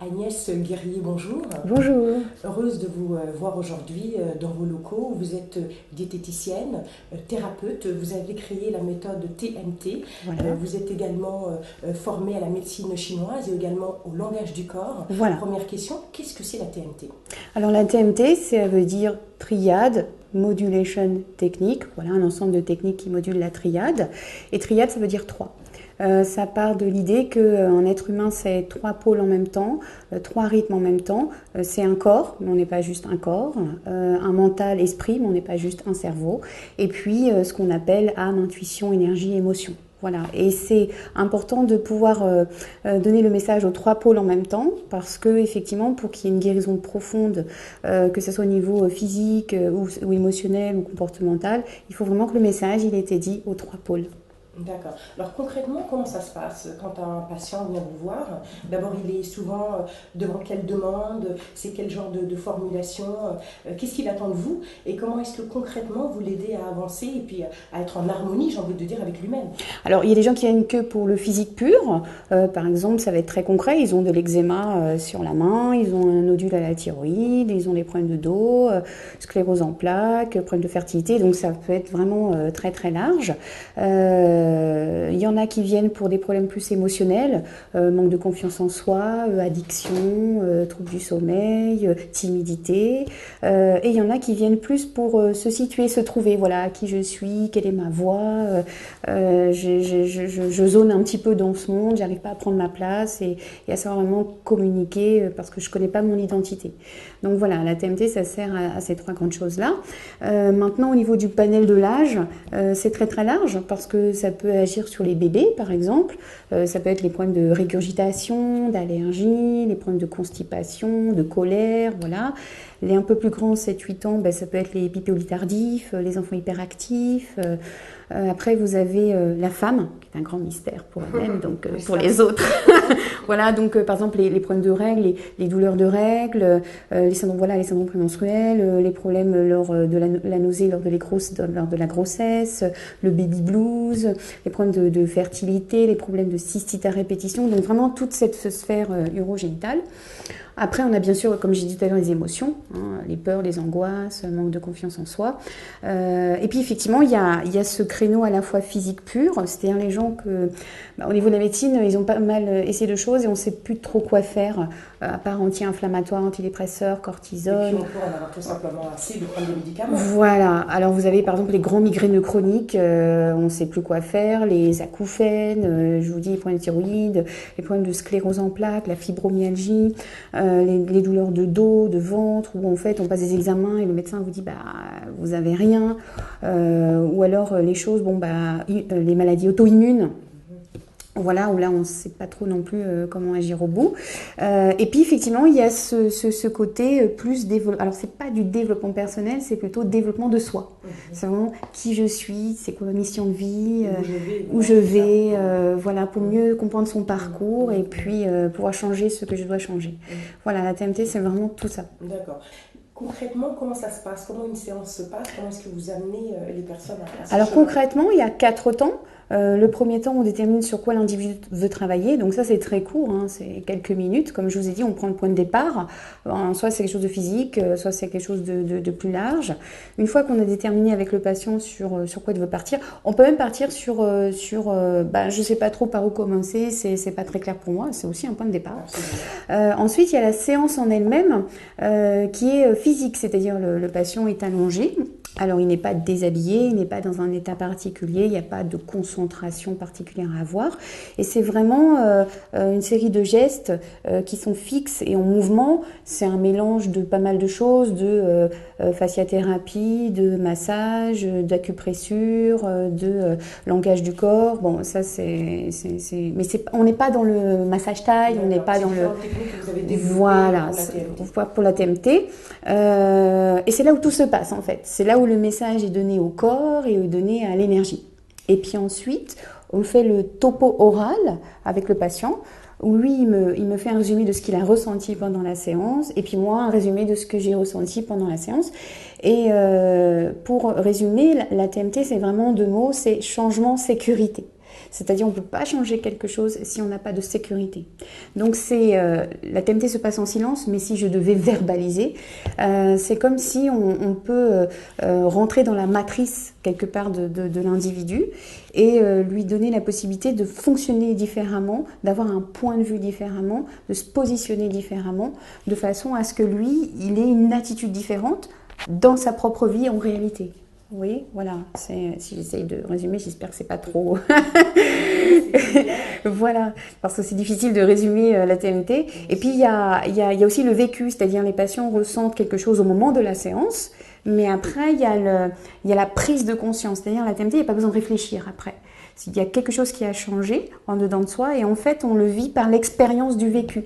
Agnès Guerrier, bonjour. Bonjour. Heureuse de vous voir aujourd'hui dans vos locaux. Vous êtes diététicienne, thérapeute. Vous avez créé la méthode TMT. Voilà. Vous êtes également formée à la médecine chinoise et également au langage du corps. Voilà. Première question, qu'est-ce que c'est la TMT? Alors la TMT, ça veut dire triade, modulation technique. Voilà, un ensemble de techniques qui modulent la triade. Et triade, ça veut dire trois. Ça part de l'idée qu'un être humain, c'est trois pôles en même temps, trois rythmes en même temps. C'est un corps, mais on n'est pas juste un corps, un mental, esprit, mais on n'est pas juste un cerveau. Et puis ce qu'on appelle âme, intuition, énergie, émotion. Voilà, et c'est important de pouvoir donner le message aux trois pôles en même temps, parce que effectivement, pour qu'il y ait une guérison profonde, que ce soit au niveau physique ou émotionnel ou comportemental, il faut vraiment que le message il ait été dit aux trois pôles. D'accord. Alors concrètement, comment ça se passe quand un patient vient vous voir? D'abord, il est souvent devant quelle demande? C'est quel genre de formulation? Qu'est-ce qu'il attend de vous? Et comment est-ce que concrètement vous l'aidez à avancer et puis à être en harmonie, j'ai envie de dire, avec lui-même? Alors, il y a des gens qui viennent que pour le physique pur. Par exemple, ça va être très concret. Ils ont de l'eczéma sur la main, ils ont un nodule à la thyroïde, ils ont des problèmes de dos, sclérose en plaques, problèmes de fertilité. Donc, ça peut être vraiment très, très large. Il y en a qui viennent pour des problèmes plus émotionnels, manque de confiance en soi, addiction, troubles du sommeil, timidité. Et il y en a qui viennent plus pour se situer, se trouver, voilà, qui je suis, quelle est ma voix. Je zone un petit peu dans ce monde, j'arrive pas à prendre ma place et à savoir vraiment communiquer parce que je connais pas mon identité. Donc voilà, la TMT, ça sert à ces trois grandes choses-là. Maintenant, au niveau du panel de l'âge, c'est très très large parce que ça peut agir sur les bébés, par exemple. Ça peut être les problèmes de régurgitation, d'allergie, les problèmes de constipation, de colère, voilà. Les un peu plus grands, 7-8 ans, ben, ça peut être les épipéolis tardifs, les enfants hyperactifs. Après, vous avez la femme, qui est un grand mystère pour elle-même, donc pour les autres. Voilà, donc par exemple les problèmes de règles, les douleurs de règles, les syndromes, voilà, les syndromes prémenstruels, les problèmes lors de la nausée lors de la grossesse, le baby blues, les problèmes de fertilité, les problèmes de cystite à répétition, donc vraiment toute cette sphère urogénitale. Après, on a bien sûr, comme j'ai dit tout à l'heure, les émotions, hein, les peurs, les angoisses, le manque de confiance en soi. Et puis, effectivement, il y a ce créneau à la fois physique pur, c'est-à-dire les gens que, au niveau de la médecine, ils ont pas mal essayé de choses et on ne sait plus trop quoi faire, à part anti-inflammatoires, antidépresseurs, cortisone. Et puis on peut en avoir tout simplement assez de prendre des médicaments. Voilà, alors vous avez par exemple les grands migraines chroniques, on ne sait plus quoi faire, les acouphènes, je vous dis les problèmes de thyroïde, les problèmes de sclérose en plaques, la fibromyalgie, les douleurs de dos, de ventre, où en fait on passe des examens et le médecin vous dit bah vous avez rien, ou alors les choses, bon bah les maladies auto-immunes. Voilà, où là, on ne sait pas trop non plus comment agir au bout. Et puis, effectivement, il y a ce côté plus développement. Alors, c'est pas du développement personnel, c'est plutôt développement de soi. C'est vraiment qui je suis, c'est quoi ma mission de vie, où je vais, voilà, pour mieux comprendre son parcours et puis pouvoir changer ce que je dois changer. Voilà, la TMT, c'est vraiment tout ça. D'accord. Concrètement, comment ça se passe? Comment une séance se passe? Comment est-ce que vous amenez les personnes à ce Alors chemin? concrètement, il y a 4 temps. Le premier temps, on détermine sur quoi l'individu veut travailler. Donc ça, c'est très court, hein, c'est quelques minutes. Comme je vous ai dit, on prend le point de départ. Soit c'est quelque chose de physique, soit c'est quelque chose de plus large. Une fois qu'on a déterminé avec le patient sur quoi il veut partir, on peut même partir sur je sais pas trop par où commencer, c'est pas très clair pour moi, c'est aussi un point de départ. Ensuite, il y a la séance en elle-même qui est physique, c'est-à-dire le patient est allongé. Alors, il n'est pas déshabillé, il n'est pas dans un état particulier, il n'y a pas de concentration particulière à avoir. Et c'est vraiment une série de gestes qui sont fixes et en mouvement. C'est un mélange de pas mal de choses, de fasciathérapie, de massage, d'acupressure, de langage du corps. Bon, ça mais on n'est pas dans le massage taille, on n'est pas dans le... Que vous avez développé Voilà, pour la TMT. pour la TMT. Et c'est là où tout se passe en fait. C'est là où le message est donné au corps et donné à l'énergie. Et puis ensuite, on fait le topo oral avec le patient, où lui, il me fait un résumé de ce qu'il a ressenti pendant la séance, et puis moi, un résumé de ce que j'ai ressenti pendant la séance. Et pour résumer, la TMT, c'est vraiment 2 mots, c'est changement, sécurité. C'est-à-dire on ne peut pas changer quelque chose si on n'a pas de sécurité. Donc la TMT se passe en silence, mais si je devais verbaliser, c'est comme si on peut rentrer dans la matrice quelque part de l'individu et lui donner la possibilité de fonctionner différemment, d'avoir un point de vue différemment, de se positionner différemment, de façon à ce que lui, il ait une attitude différente dans sa propre vie en réalité. Oui, voilà, si j'essaye de résumer, j'espère que c'est pas trop... Voilà, parce que c'est difficile de résumer la TMT. Et puis, il y a aussi le vécu, c'est-à-dire les patients ressentent quelque chose au moment de la séance, mais après, il y a la prise de conscience, c'est-à-dire la TMT, il n'y a pas besoin de réfléchir après. Il y a quelque chose qui a changé en dedans de soi, et en fait, on le vit par l'expérience du vécu.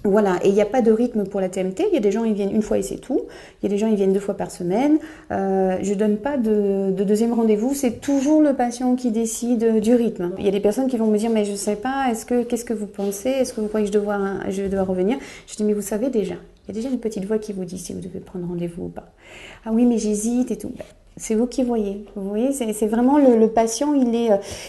Voilà, et il n'y a pas de rythme pour la TMT. Il y a des gens qui viennent une fois et c'est tout. Il y a des gens qui viennent 2 fois par semaine. Je donne pas de deuxième rendez-vous. C'est toujours le patient qui décide du rythme. Il y a des personnes qui vont me dire mais je sais pas. Qu'est-ce que vous pensez? Est-ce que vous croyez que je dois revenir? Je dis mais vous savez déjà. Il y a déjà une petite voix qui vous dit si vous devez prendre rendez-vous ou pas. Ah oui mais j'hésite et tout. C'est vous qui voyez. Vous voyez, c'est vraiment le patient,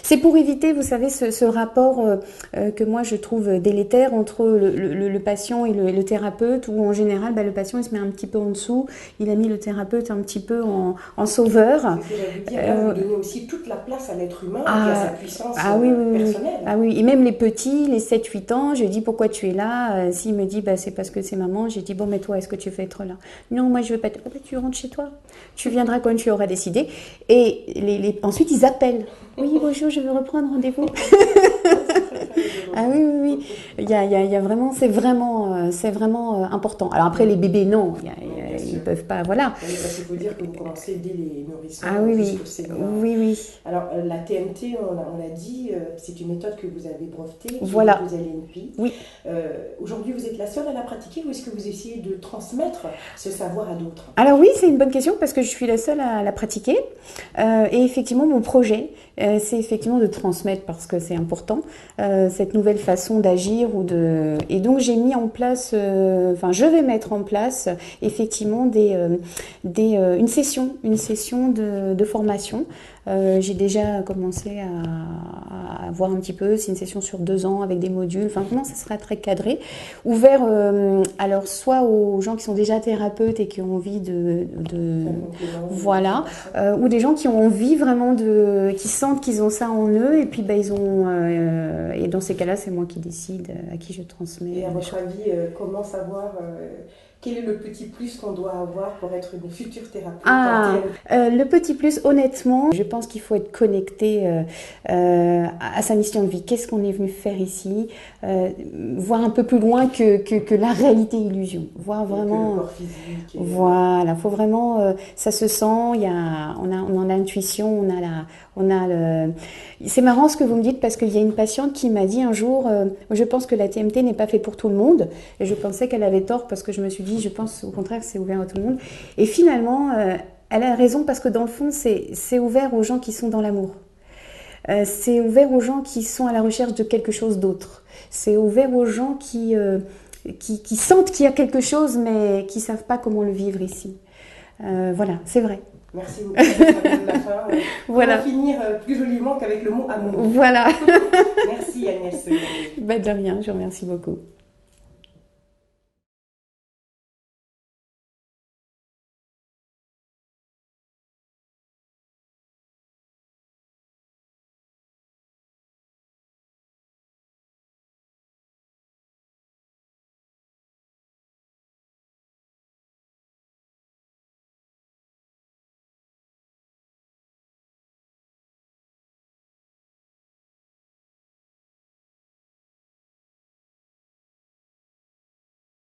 c'est pour éviter, vous savez, ce rapport que moi je trouve délétère entre le patient et le thérapeute, où en général, le patient il se met un petit peu en dessous, il a mis le thérapeute un petit peu en sauveur. C'est ce que j'allais dire, vous donnez aussi toute la place à l'être humain, qui a sa puissance personnelle. Ah oui, et même les petits, les 7-8 ans, je dis pourquoi tu es là? S'il me dit c'est parce que c'est maman, j'ai dit bon mais toi est-ce que tu veux être là? Non, moi je veux pas être... tu rentres chez toi, tu viendras quand tu auras décidé. Et ensuite ils appellent. Oui, bonjour, je veux reprendre rendez-vous. Ah oui. Il y a vraiment, c'est vraiment important. Alors après les bébés, non, ils peuvent pas, voilà. Il faut dire que vous commencez dès les nourrissons. Ah oui. Alors la TMT, on l'a dit, c'est une méthode que vous avez brevetée, voilà. Vous allez une vie. Oui. Aujourd'hui, vous êtes la seule à la pratiquer ou est-ce que vous essayez de transmettre ce savoir à d'autres? Alors oui, c'est une bonne question parce que je suis la seule à la pratiquer. Et effectivement, mon projet, c'est effectivement de transmettre parce que c'est important cette nouvelle façon d'agir et donc j'ai mis en place, je vais mettre en place effectivement une session de formation. J'ai déjà commencé à voir un petit peu, c'est une session sur 2 ans avec des modules, vraiment ça sera très cadré, ouvert alors soit aux gens qui sont déjà thérapeutes et qui ont envie voilà, ou des gens qui ont envie vraiment qui sentent qu'ils ont ça en eux et puis ils ont et dans ces cas-là c'est moi qui décide à qui je transmets. Et à votre avis, comment savoir quel est le petit plus qu'on doit avoir pour être une future thérapeute? Le petit plus, honnêtement, je pense qu'il faut être connecté à sa mission de vie. Qu'est-ce qu'on est venu faire ici? Voir un peu plus loin que la réalité illusion. Voir vraiment. Le corps physique. Voilà, faut vraiment. Ça se sent. On a l'intuition. C'est marrant ce que vous me dites parce qu'il y a une patiente qui m'a dit un jour, je pense que la TMT n'est pas fait pour tout le monde. Et je pensais qu'elle avait tort parce que je me suis dit, je pense au contraire que c'est ouvert à tout le monde. Et finalement, elle a raison parce que dans le fond, c'est ouvert aux gens qui sont dans l'amour. C'est ouvert aux gens qui sont à la recherche de quelque chose d'autre. C'est ouvert aux gens qui sentent qu'il y a quelque chose mais qui ne savent pas comment le vivre ici. Voilà, c'est vrai. Merci beaucoup. De la fin. Voilà. On va finir plus joliment qu'avec le mot amour. Voilà. Merci Agnès. De rien, je vous remercie beaucoup.